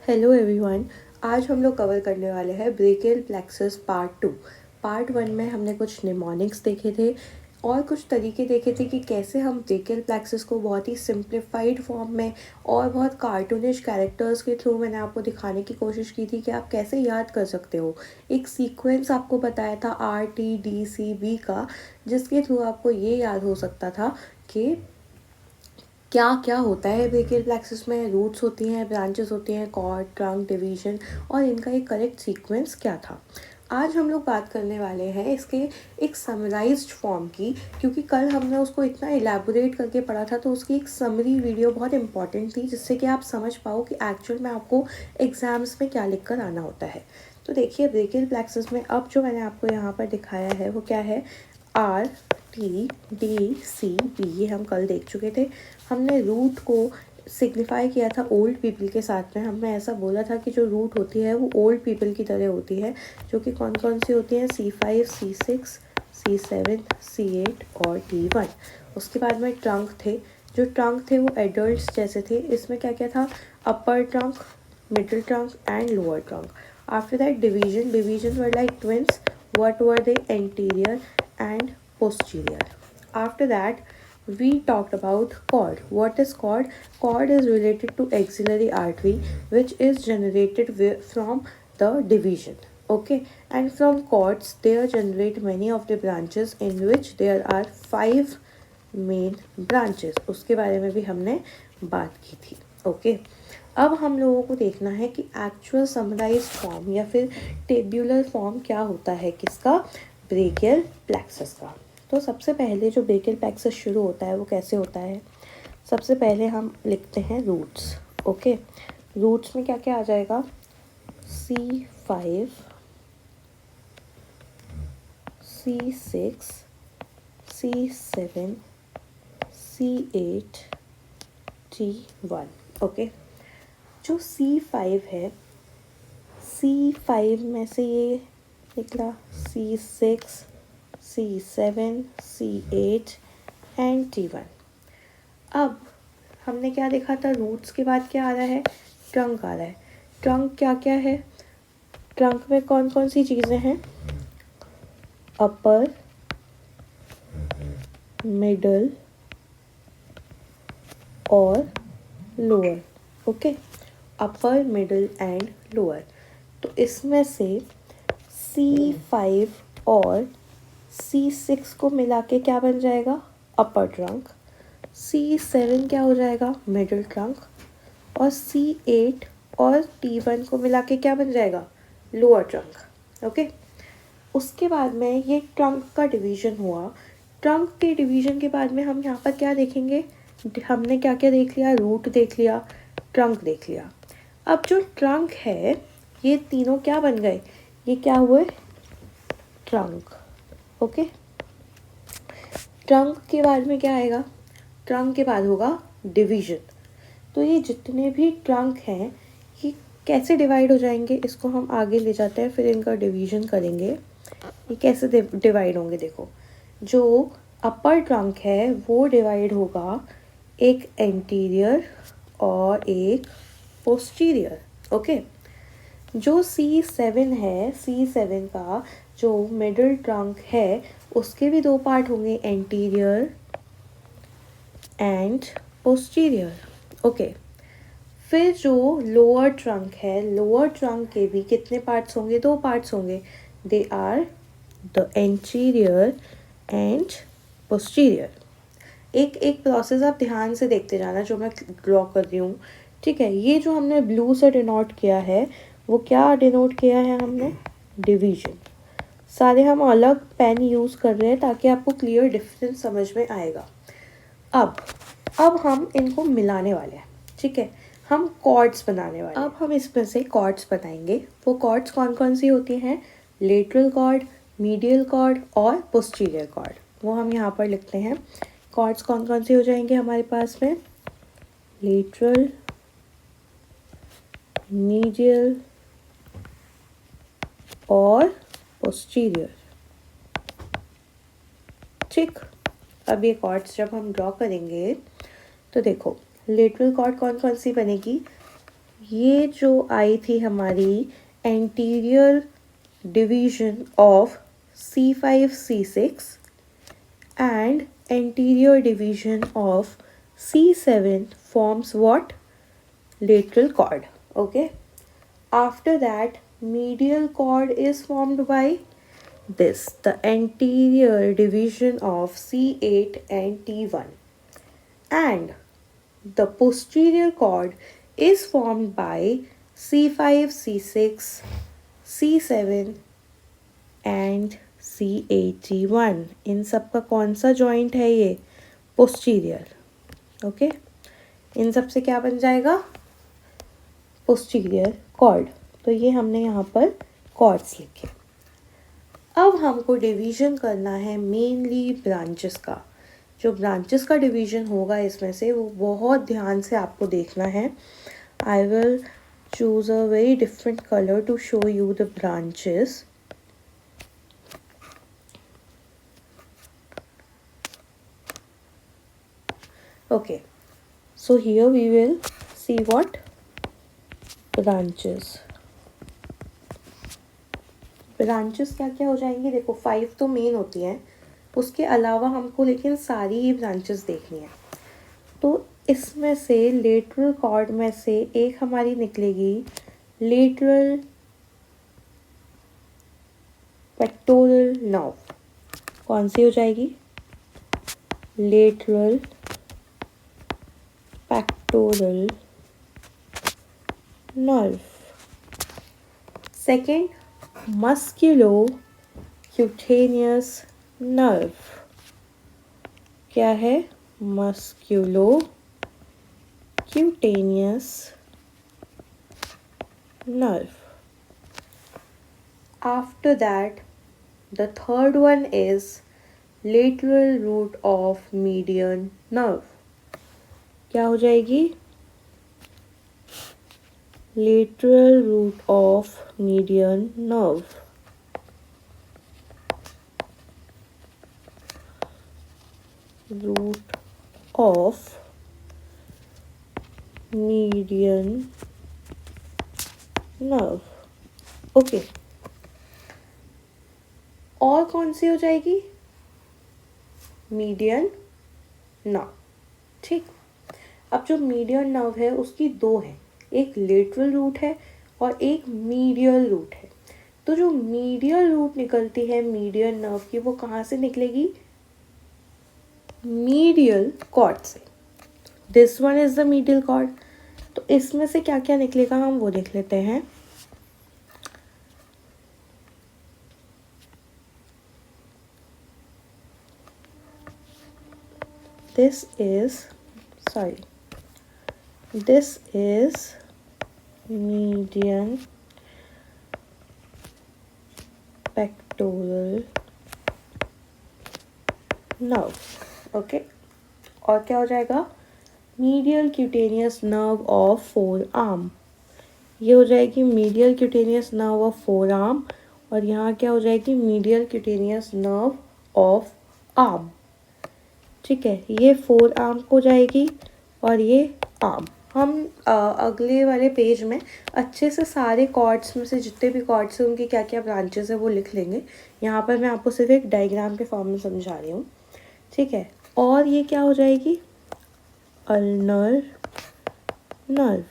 Hello everyone. आज हम लोग कवर करने वाले हैं ब्रेकियल प्लेक्सस पार्ट 2। पार्ट 1 में हमने कुछ निमोनिक्स देखे थे और कुछ तरीके देखे थे कि कैसे हम ब्रेकियल प्लेक्सस को बहुत ही सिंप्लीफाइड फॉर्म में और बहुत कार्टूनिश कैरेक्टर्स के थ्रू मैंने आपको दिखाने की कोशिश की थी कि आप कैसे याद कर सकते हो। एक सीक्वेंस आपको बताया था RTDCB का, जिसके थ्रू आपको ये याद हो सकता था कि क्या क्या होता है ब्रेकियल प्लेक्सस में। रूट्स होती हैं, ब्रांचेस होती हैं, कॉर्ड, ट्रंक, डिवीजन, और इनका एक करेक्ट सीक्वेंस क्या था। आज हम लोग बात करने वाले हैं इसके एक समराइज्ड फॉर्म की, क्योंकि कल हमने उसको इतना इलेबोरेट करके पढ़ा था, तो उसकी एक समरी वीडियो बहुत इंपॉर्टेंट थी, जिससे कि आप समझ पाओ कि एक्चुअल में आपको एग्जाम्स में क्या लिख कर आना होता है। तो देखिए, ब्रेकियल प्लेक्सस में अब जो मैंने आपको यहाँ पर दिखाया है वो क्या है। RTDCB, ये हम कल देख चुके थे। हमने रूट को सिग्निफाई किया था ओल्ड पीपल के साथ में। हमने ऐसा बोला था कि जो रूट होती है वो ओल्ड पीपल की तरह होती है, जो कि कौन कौन सी होती हैं, C5, C6, C7, C8 और T1। उसके बाद में ट्रंक थे। जो ट्रंक थे वो एडल्ट्स जैसे थे। इसमें क्या क्या था, अपर trunk, middle trunk and lower trunk. After that division were like twins. What were they? Anterior and posterior. After that, we talked about cord. What is cord? Cord is related to axillary artery, which is generated from the division. Okay, and from cords there generate many of the branches, in which there are 5 main branches. उसके बारे में भी हमने बात की थी। Okay, अब हम लोगों को देखना है कि एक्चुअल समराइज फॉर्म या फिर टेब्यूलर फॉर्म क्या होता है किसका, ब्रेकियल प्लेक्सस का। तो सबसे पहले जो ब्रेकियल प्लेक्सस शुरू होता है वो कैसे होता है। सबसे पहले हम लिखते हैं रूट्स। ओके, रूट्स में क्या क्या आ जाएगा, C5, C6, C7, C8, T1। Okay, जो C5 है, C5 में से ये निकला C6, C7, C8 and T1। अब हमने क्या देखा था, रूट्स के बाद क्या आ रहा है, ट्रंक आ रहा है। ट्रंक क्या क्या है, ट्रंक में कौन कौन सी चीज़ें हैं, अपर, मिडल और lower. Okay, upper, middle and lower. तो इसमें से C5 और C6 को मिला के क्या बन जाएगा, अपर ट्रंक। C7 क्या हो जाएगा, मिडिल ट्रंक। और C8 और T1 को मिला के क्या बन जाएगा, लोअर ट्रंक। ओके, उसके बाद में ये ट्रंक का डिवीज़न हुआ। ट्रंक के डिवीज़न के बाद में हम यहाँ पर क्या देखेंगे, हमने क्या क्या देख लिया, रूट देख लिया, ट्रंक देख लिया। अब जो ट्रंक है, ये तीनों क्या बन गए, ये क्या हुए, ट्रंक। ओके, ट्रंक के बाद में क्या आएगा, ट्रंक के बाद होगा डिवीज़न। तो ये जितने भी ट्रंक हैं ये कैसे डिवाइड हो जाएंगे, इसको हम आगे ले जाते हैं, फिर इनका डिवीज़न करेंगे। ये कैसे डिवाइड होंगे, देखो, जो अपर ट्रंक है वो डिवाइड होगा एक एंटीरियर और एक पोस्टीरियर। ओके, जो C7 है, C7 का जो मिडिल ट्रंक है उसके भी 2 पार्ट होंगे, एंटीरियर एंड पोस्टीरियर। ओके, फिर जो लोअर ट्रंक है, लोअर ट्रंक के भी कितने पार्ट्स होंगे, 2 पार्ट्स होंगे। They are the anterior and posterior. एक एक प्रोसेस आप ध्यान से देखते जाना जो मैं ड्रॉ कर रही हूँ। ठीक है, ये जो हमने ब्लू से डिनोट किया है वो क्या डिनोट किया है हमने, डिवीजन। सारे हम अलग पेन यूज़ कर रहे हैं ताकि आपको क्लियर डिफरेंस समझ में आएगा। अब हम इनको मिलाने वाले हैं। ठीक है, हम कॉर्ड्स बनाने वाले हैं। अब हम इसमें से कॉर्ड्स बनाएंगे। वो कॉर्ड्स कौन कौन सी होती हैं, लेटरल कॉर्ड, मीडियल कॉर्ड और पोस्टीरियर कॉर्ड। वो हम यहाँ पर लिखते हैं। कॉर्ड्स कौन कौन से हो जाएंगे हमारे पास में, लेटरल, मीडियल और पोस्टीरियर। ठीक, अब ये कॉर्ड्स जब हम ड्रॉ करेंगे तो देखो, लेटरल कॉर्ड कौन कौन सी बनेगी, ये जो आई थी हमारी anterior division of C5 C6 and anterior division of C7 forms what? Lateral cord. Okay. After that, medial cord is formed by this, the anterior division of C8 and T1, and the posterior cord is formed by C5 C6 C7 and C81। इन सब का कौन सा joint है? ये posterior. Okay, इन सब से क्या बन जाएगा? Posterior cord. तो ये हमने यहाँ पर कॉर्ड्स लिखे। अब हमको डिवीजन करना है मेनली ब्रांचेस का। जो ब्रांचेस का डिवीजन होगा इसमें से, वो बहुत ध्यान से आपको देखना है। I will choose a very different colour to show you the branches. Okay, so here we will see what? Branches. Branches क्या क्या हो जाएंगी? देखो 5 तो मेन होती हैं, उसके अलावा हमको लेकिन सारी ही ब्रांचेस देखनी है। तो इसमें से लेटरल कॉर्ड में से एक हमारी निकलेगी लेटरल पेक्टोरल नर्व। कौन सी हो जाएगी? Lateral pectoral nerve. Second, musculo-cutaneous nerve. क्या है? Musculo-cutaneous nerve. After that the third one is lateral root of median nerve। क्या हो जाएगी? lateral root of median nerve। root of median nerve। Okay, और कौन सी हो जाएगी? Median nerve. ठीक, अब जो मीडियन नर्व है उसकी दो है, एक लेटरल रूट है और एक मीडियल रूट है। तो जो मीडियल रूट निकलती है मीडियन नर्व की, वो कहाँ से निकलेगी? मीडियल कॉर्ड से। This one is the medial cord. तो इसमें से क्या क्या निकलेगा हम वो देख लेते हैं। This is median pectoral nerve। Okay, और क्या हो जाएगा? Medial cutaneous nerve of four arm. ये हो जाएगी medial cutaneous nerve of four arm, और यहाँ क्या हो जाएगी? Medial cutaneous nerve of arm. ठीक है, ये फोर आर्म हो जाएगी और ये आर्म। हम अगले वाले पेज में अच्छे से सारे कॉर्ड्स में से जितने भी कॉर्ड्स हैं उनकी क्या क्या ब्रांचेस है वो लिख लेंगे। यहाँ पर मैं आपको सिर्फ एक डायग्राम के फॉर्म में समझा रही हूँ। ठीक है, और ये क्या हो जाएगी? Ulnar nerve.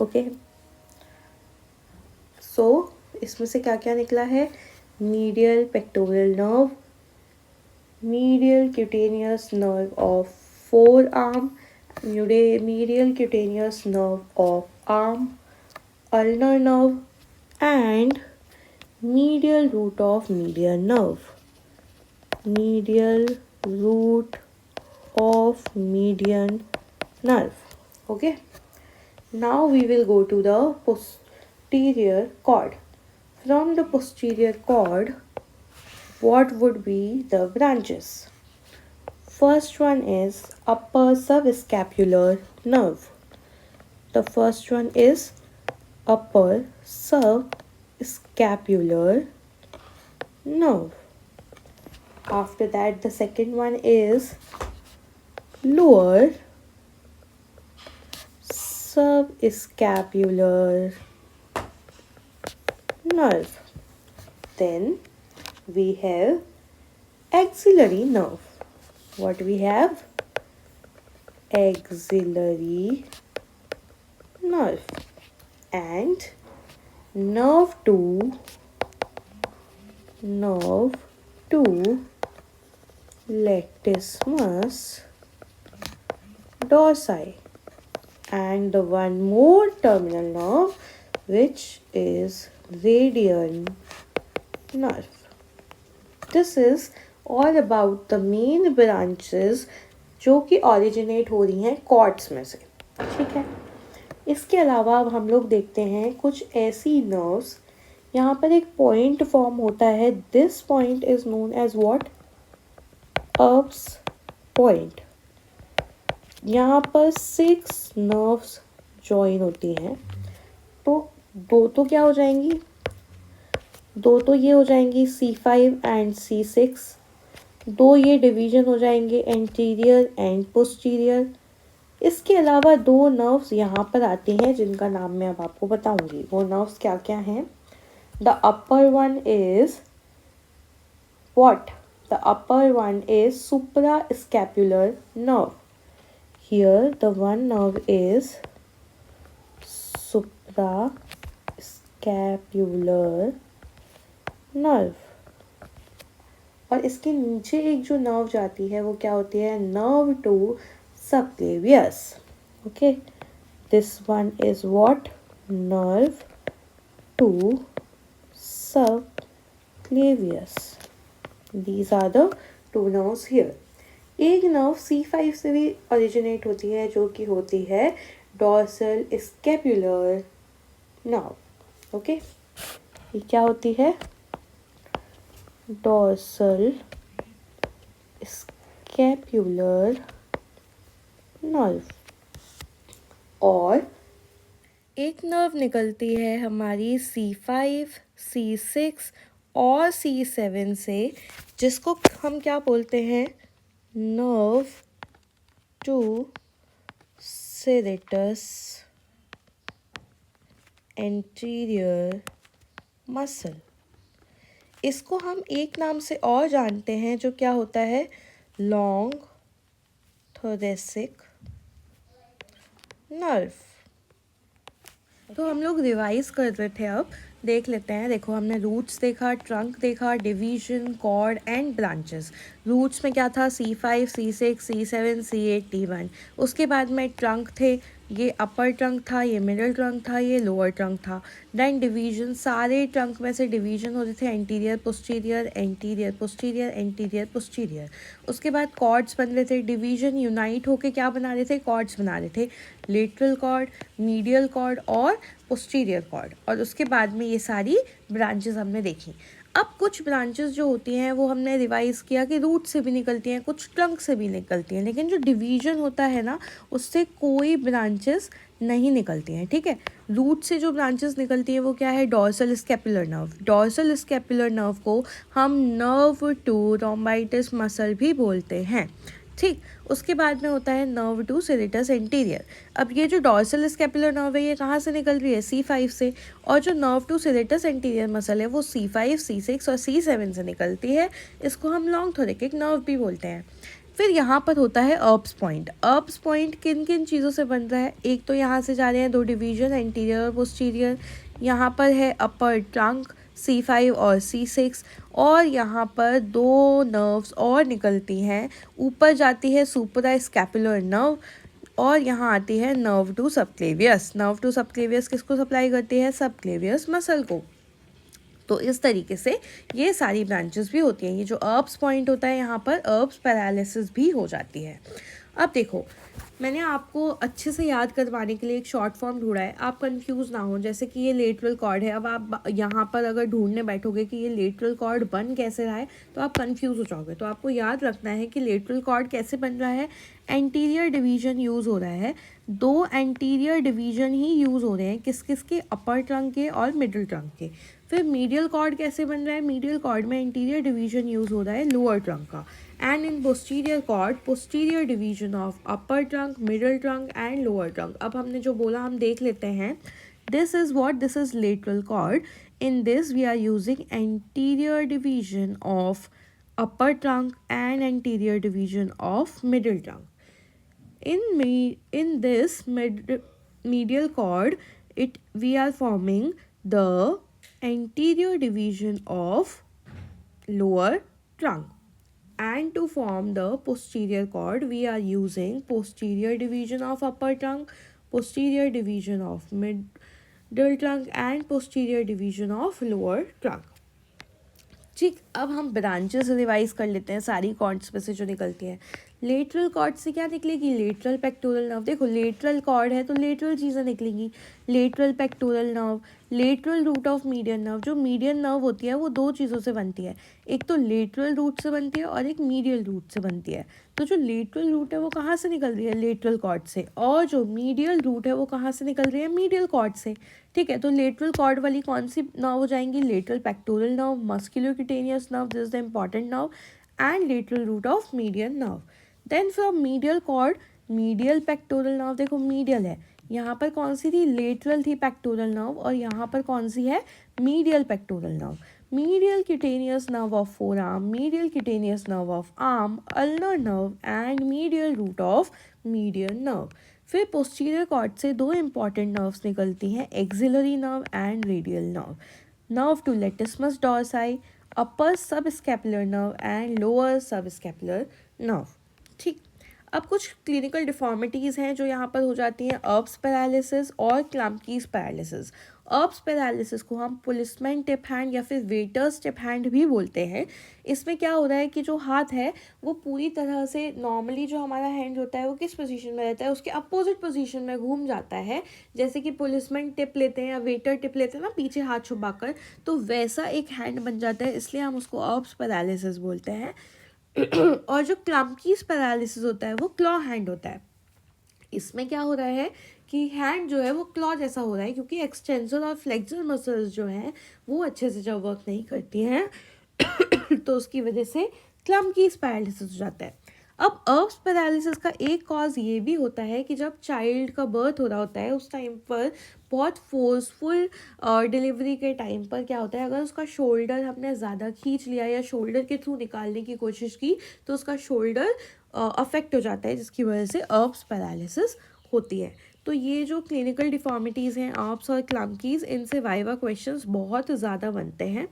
ओके, सो इसमें से क्या क्या निकला है? Medial pectoral nerve, medial cutaneous nerve of forearm, medial cutaneous nerve of arm, ulnar nerve, and medial root of median nerve। medial root of median nerve। Okay, now we will go to the posterior cord। From the posterior cord, what would be the branches? First one is upper subscapular nerve। The first one is upper subscapular nerve। After that, the second one is lower subscapular nerve. Then we have axillary nerve. What we have? Axillary nerve. And nerve 2 latissimus dorsi, and the one more terminal nerve, which is radial nerve. This is all about the main branches जो कि originate हो रही हैं chords में से, ठीक है। इसके अलावा अब हम लोग देखते हैं कुछ ऐसी नर्व्स, यहाँ पर एक पॉइंट फॉर्म होता है. This point is known as what? Erb's point. यहाँ पर 6 नर्व्स जॉइन होती हैं, तो दो तो क्या हो जाएंगी? दो तो ये हो जाएंगी C5 एंड C6. दो ये डिवीजन हो जाएंगे एंटीरियर एंड पोस्टीरियर. इसके अलावा 2 नर्व्स यहाँ पर आती हैं जिनका नाम मैं अब आपको बताऊंगी. वो नर्व्स क्या क्या हैं? The upper one is what? The upper one is suprascapular nerve. Here the one nerve is suprascapular nerve. और इसके नीचे एक जो नर्व जाती है वो क्या होती है? Nerve to subclavius. Okay, this one is what? Nerve to subclavius. These are the 2 nerves here. एक नर्व C5 से भी ओरिजिनेट होती है जो कि होती है डॉर्सल स्कैपुलर नर्व. ओके, ये क्या होती है? Dorsal scapular nerve. और एक नर्व निकलती है हमारी C5, C6 और C7 से, जिसको हम क्या बोलते हैं? Nerve to serratus anterior muscle. इसको हम एक नाम से और जानते हैं जो क्या होता है? Long thoracic nerve. तो हम लोग रिवाइज कर रहे थे, अब देख लेते हैं. देखो, हमने रूट्स देखा, ट्रंक देखा, division, cord and branches. Roots में क्या था? C5, C6, C7, C8, T1. उसके बाद में ट्रंक थे, ये अपर ट्रंक था, ये मिडिल ट्रंक था, ये लोअर ट्रंक था. देन डिवीजन, सारे ट्रंक में से डिवीजन होते थे anterior posterior, anterior posterior, anterior posterior. उसके बाद कॉर्ड्स बन रहे थे. डिवीजन यूनाइट होके क्या बना रहे थे? कॉर्ड्स बना रहे थे. लेटरल कॉर्ड, मीडियल कॉर्ड और पोस्टीरियर कॉर्ड. और उसके बाद में ये सारी ब्रांचेस हमने देखी. अब कुछ ब्रांचेस जो होती हैं वो हमने रिवाइज़ किया कि रूट से भी निकलती हैं, कुछ ट्रंक से भी निकलती हैं, लेकिन जो डिवीजन होता है ना, उससे कोई ब्रांचेस नहीं निकलती हैं. ठीक है, रूट से जो ब्रांचेस निकलती हैं वो क्या है? Dorsal scapular nerve. Dorsal scapular nerve को हम नर्व टू रोम्बाइटस मसल भी बोलते हैं. ठीक, उसके बाद में होता है नर्व टू सेरेटस एंटीरियर. अब ये जो डॉर्सल स्कैपुलर नर्व है ये कहाँ से निकल रही है? C5 से. और जो nerve to serratus anterior muscle है वो C5, C6 और C7 से निकलती है. इसको हम लॉन्ग थोरेकिक नर्व भी बोलते हैं. फिर यहाँ पर होता है अप्स पॉइंट. अप्स पॉइंट किन किन चीज़ों से बन रहा है? एक तो यहाँ से जा रहे हैं 2 डिवीजन एंटीरियर और पोस्टीरियर. यहाँ पर है अपर ट्रंक C5 और C6. और यहाँ पर 2 नर्व्स और निकलती हैं. ऊपर जाती है सुप्रास्कैपुलर नर्व और यहाँ आती है nerve to subclavius. Nerve to subclavius किसको सप्लाई करती है? सबक्लेवियस मसल को. तो इस तरीके से ये सारी ब्रांचेस भी होती हैं. ये जो अप्स पॉइंट होता है यहाँ पर अप्स पैरालिसिस भी हो जाती है. अब देखो, मैंने आपको अच्छे से याद करवाने के लिए एक शॉर्ट फॉर्म ढूंढा है, आप कंफ्यूज ना हो. जैसे कि ये लेटरल कॉर्ड है, अब आप यहाँ पर अगर ढूंढने बैठोगे कि ये लेटरल कॉर्ड बन कैसे रहा है तो आप कंफ्यूज हो जाओगे. तो आपको याद रखना है कि लेटरल कॉर्ड कैसे बन रहा है. एंटीरियर डिवीजन यूज़ हो रहा है. 2 एंटीरियर डिवीजन ही यूज़ हो रहे हैं. किस किस के? अपर ट्रंक के और मिडिल ट्रंक के. फिर मीडियल कॉर्ड कैसे बन रहा है? मीडियल कॉर्ड में एंटीरियर डिवीजन यूज़ हो रहा है लोअर ट्रंक का. And in posterior cord, posterior division of upper trunk trunk, middle trunk and lower trunk. अब हमने जो बोला हम देख लेते हैं. This is what? This is lateral cord. In this we are using anterior division of upper trunk and anterior division of middle trunk. In this medial cord, we are forming the anterior division of lower trunk, and to form the posterior cord we are using posterior division of upper trunk, posterior division of middle trunk and posterior division of lower trunk. ठीक, अब हम branches revise कर लेते हैं सारी chords में से जो निकलती हैं. लेटरल कॉर्ड से क्या निकलेगी? Lateral pectoral nerve. देखो लेटरल कॉर्ड है तो लेटरल चीज़ें निकलेंगी. Lateral pectoral nerve, lateral root of median nerve. जो मीडियन नर्व होती है वो दो चीज़ों से बनती है, एक तो लेटरल रूट से बनती है और एक मीडियल रूट से बनती है. तो जो लेटरल रूट है वो कहाँ से निकल रही है? लेटरल कॉर्ड से. और जो मीडियल रूट है वो कहाँ से निकल रही है? मीडियल कॉर्ड से. ठीक है, तो लेटरल कॉर्ड वाली कौन सी नर्व हो जाएंगी? Lateral pectoral nerve, musculocutaneous nerve, this is the important nerve, and lateral root of median nerve. Then from medial cord, medial pectoral nerve. देखो मीडियल है, यहाँ पर कौन सी थी? लेटरल थी पेक्टोरल नर्व, और यहाँ पर कौन सी है? Medial pectoral nerve. medial cutaneous nerve of forearm, medial cutaneous nerve of arm, ulnar nerve and medial root of median nerve. फिर posterior cord से दो important nerves निकलती हैं, axillary nerve and radial nerve. Nerve to latissimus dorsi, upper subscapular nerve and lower subscapular nerve. ठीक, अब कुछ clinical deformities हैं जो यहाँ पर हो जाती हैं, अर्ब्स पैरालिसिस और क्लम्पकीज पैरालिसिस. अर्ब्स पैरालिसिस को हम पुलिसमैन टिप हैंड या फिर वेटर्स टिप हैंड भी बोलते हैं. इसमें क्या हो रहा है कि जो हाथ है वो पूरी तरह से नॉर्मली जो हमारा हैंड होता है वो किस पोजीशन में रहता है? उसके अपोजिट पोजीशन में घूम जाता है. जैसे कि पुलिसमैन टिप लेते हैं या वेटर टिप लेते हैं ना पीछे हाथ छुपाकर, तो वैसा एक हैंड बन जाता है, इसलिए हम उसको अर्ब्स पैरालिसिस बोलते हैं. और जो क्लम्पकीज पैरालिसिस होता है वो क्लॉ हैंड होता है. इसमें क्या हो रहा है कि हैंड जो है वो क्लॉ जैसा हो रहा है, क्योंकि एक्सटेंसर और फ्लेक्सर मसल्स जो हैं वो अच्छे से जब वर्क नहीं करती हैं तो उसकी वजह से क्लम्पकीज पैरालिसिस हो जाता है. अब अर्ब्स पैरालिसिस का एक कॉज ये भी होता है कि जब चाइल्ड का बर्थ हो रहा होता है उस टाइम पर बहुत फोर्सफुल डिलीवरी के टाइम पर क्या होता है, अगर उसका शोल्डर हमने ज़्यादा खींच लिया या शोल्डर के थ्रू निकालने की कोशिश की तो उसका शोल्डर अफेक्ट हो जाता है, जिसकी वजह से अर्ब्स पैरालिसिस होती है. तो ये जो क्लिनिकल डिफॉर्मिटीज़ हैं अर्ब्स और क्लम्पकीज, इनसे वाइवा क्वेश्चंस बहुत ज़्यादा बनते हैं.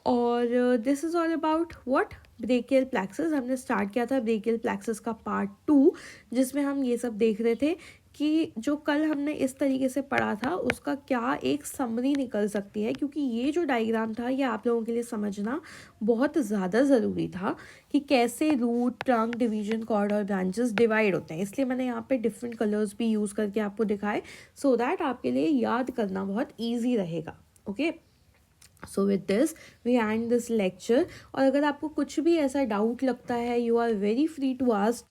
और this is all about what brachial plexus. हमने स्टार्ट किया था ब्रेकियल प्लेक्सस का पार्ट 2, जिसमें हम ये सब देख रहे थे कि जो कल हमने इस तरीके से पढ़ा था उसका क्या एक समरी निकल सकती है, क्योंकि ये जो डायग्राम था ये आप लोगों के लिए समझना बहुत ज़्यादा ज़रूरी था कि कैसे रूट, ट्रंक, डिवीजन, कॉर्ड और ब्रांचेस डिवाइड होते हैं. इसलिए मैंने यहाँ पे डिफरेंट कलर्स भी यूज़ करके आपको दिखाए, सो दैट आपके लिए याद करना बहुत ईजी रहेगा. Okay, so with this we end this lecture. और अगर आपको कुछ भी ऐसा डाउट लगता है, you are very free to ask